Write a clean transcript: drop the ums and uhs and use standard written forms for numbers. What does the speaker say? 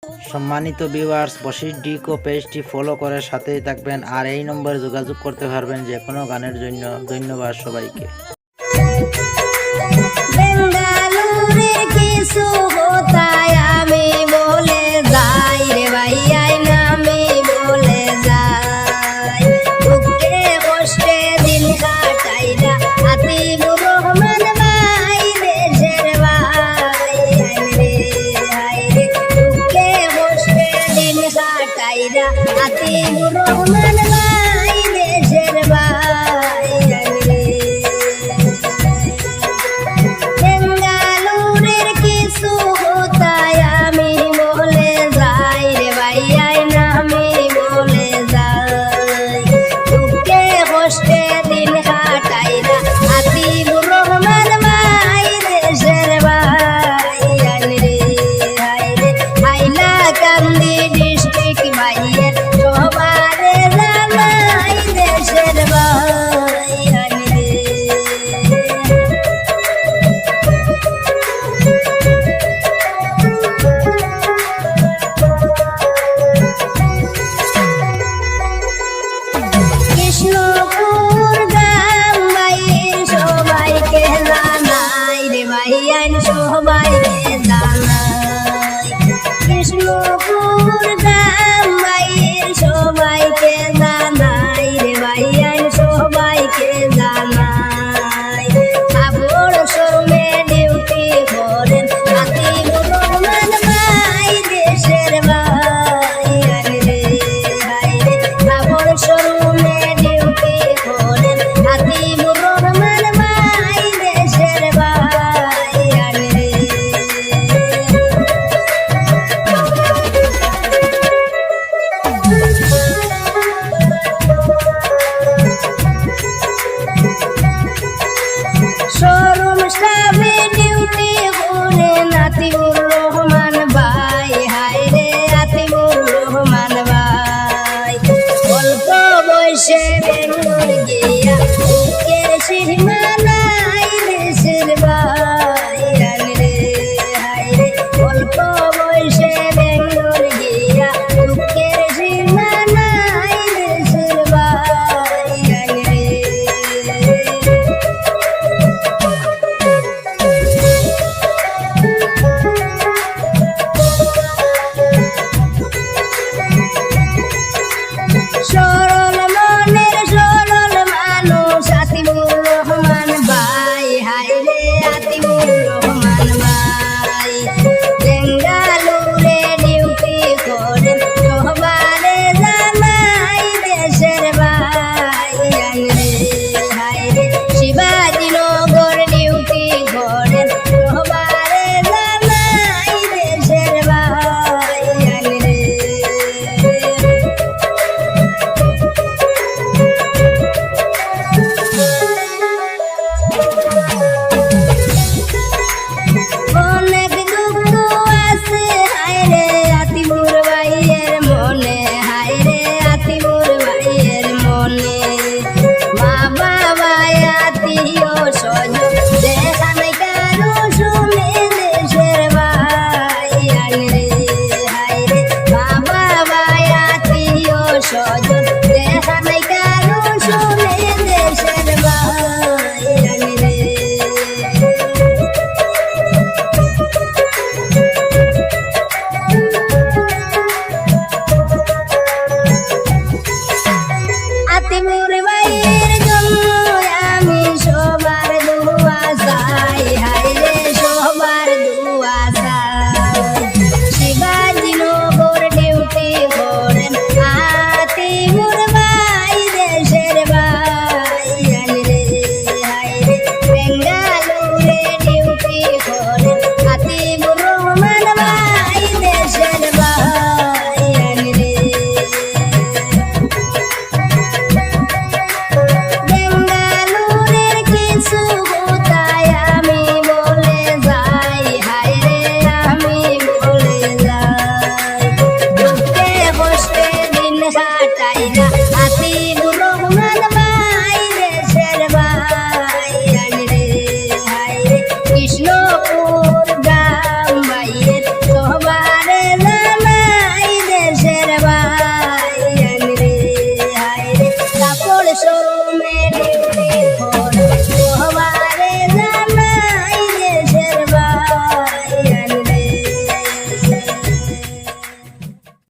সম্মানিত ভিউয়ার্স, বশির ডিকো পেজটি ফলো করে সাথেই থাকবেন আর এই নম্বরে যোগাযোগ করতে পারবেন যে কোনো গানের জন্য। ধন্যবাদ সবাইকে। বেঙ্গালুরের কিছু কোথায় আমি বলে যাই রে ভাইয়া, আমি বলে যাই দুঃখে কষ্টে দিন কাটাইরা আতিবুর রহমান ভাই দেশের ভাই রে হাই রে দুঃখে কষ্টে দিন কাটাইরা আতিবুর রহমান ভাই দেশের ভাই রে। বেঙ্গালুরের কিছু কোথায় আমি বলে যাই রে ভাইয়া, আমি বলে যাই দুঃখে কষ্টে দিন কাটাইরা আতিবুর রহমান ভাই দেশের ভাই রে হাই রে। হাইলাকান্দি ডিস্ট্রিক্ট ভাইয়ের সবারে জানাই দেশের ভাই রে। কৃষ্ণপুর গ্রাম ভাইয়ের সবাইকে জানাই রে ভাইয়া, সবাইকে জানাই কৃষ্ণপুর গ্রাম ভাইয়ের সবাইকে জানাই রে ভাইয়া, সবাইকে জানাই কাপড় শোরুমে ডিউটি করেন আতিবুর রহমান ভাই দেশের ভাই রে হাই রে। কাপড় শোরুমে ডিউটি করেন আতিবুর রহমান ভাই দেশের ভাই রে। শোরুম স্টাফে ডিউটি করেন আতিবুর রহমান ভাই হাই রে আতিবুর রহমান ভাই অল্প বয়সে বেঙ্গল গিয়া বুকের সীমানায় দেশের ভাই রে হাই রে অল্প বয়সে বেঙ্গল গিয়া বুকের সীমানায় দেশের ভাই রে। সরল মনের সরল মানুষ আতিবুর রহমান ভাই হাই রে আতিবুর রহমান ভাই বেঙ্গালুরে ডিউটি করেন সবারে জানাই দেশের ভাই রে হাই রে। শিবাজীনগর ডিউটি করেন সবারে জানাই দেশের ভাই রে। অনেক দুঃখ আছে হাই রে আতিবুর ভাইয়ের মনে, হাই রে আতিবুর ভাইয়ের মনে মা বাবা আত্মীয় স্বজন দেখা নাই কারো শুনে দেশের ভাই রে হাই রে। মা বাবা আত্মীয় স্বজন